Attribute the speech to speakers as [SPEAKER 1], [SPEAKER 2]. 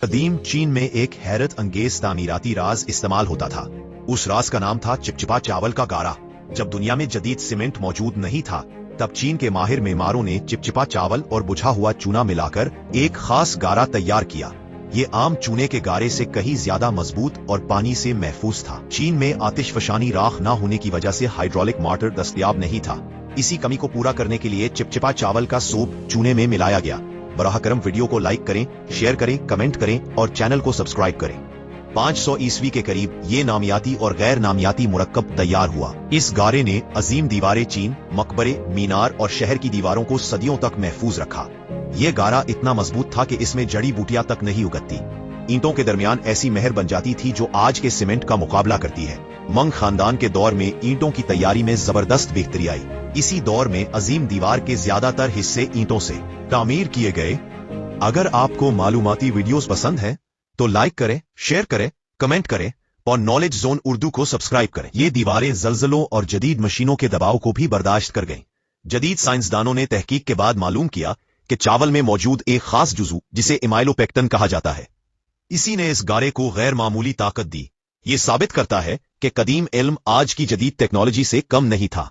[SPEAKER 1] कदीम चीन में एक हैरत अंगेज तामीराती राज इस्तेमाल होता था। उस राज का नाम था चिपचिपा चावल का गारा। जब दुनिया में जदीद सीमेंट मौजूद नहीं था, तब चीन के माहिर मेमारों ने चिपचिपा चावल और बुझा हुआ चूना मिलाकर एक खास गारा तैयार किया। ये आम चूने के गारे से कहीं ज्यादा मजबूत और पानी से महफूज था। चीन में आतिशफशानी राख न होने की वजह से हाइड्रोलिक मोटर दस्तयाब नहीं था। इसी कमी को पूरा करने के लिए चिपचिपा चावल का सूप चूने में मिलाया गया। बराह करम वीडियो को लाइक करें, शेयर करें, कमेंट करें और चैनल को सब्सक्राइब करें। 500 ईस्वी के करीब ये नामियाती और गैर नामियाती मुरक्कब तैयार हुआ। इस गारे ने अजीम दीवारें, चीन, मकबरे, मीनार और शहर की दीवारों को सदियों तक महफूज रखा। ये गारा इतना मजबूत था कि इसमें जड़ी बूटियां तक नहीं उगती। ईंटों के दरमियान ऐसी मेहर बन जाती थी जो आज के सीमेंट का मुकाबला करती है। मंग खानदान के दौर में ईंटों की तैयारी में जबरदस्त बेहतरी आई। इसी दौर में अजीम दीवार के ज्यादातर हिस्से ईंटों से तामीर किए गए। अगर आपको मालूमाती वीडियोस पसंद हैं, तो लाइक करें, शेयर करें, कमेंट करें और नॉलेज जोन उर्दू को सब्सक्राइब करें। ये दीवारें जल्जलों और जदीद मशीनों के दबाव को भी बर्दाश्त कर गईं। जदीद साइंसदानों ने तहकीक के बाद मालूम किया कि चावल में मौजूद एक खास जुजू, जिसे इमाइलोपेक्टन कहा जाता है, इसी ने इस गारे को गैर मामूली ताकत दी। ये साबित करता है कि कदीम इल्म आज की जदीद टेक्नोलॉजी से कम नहीं था।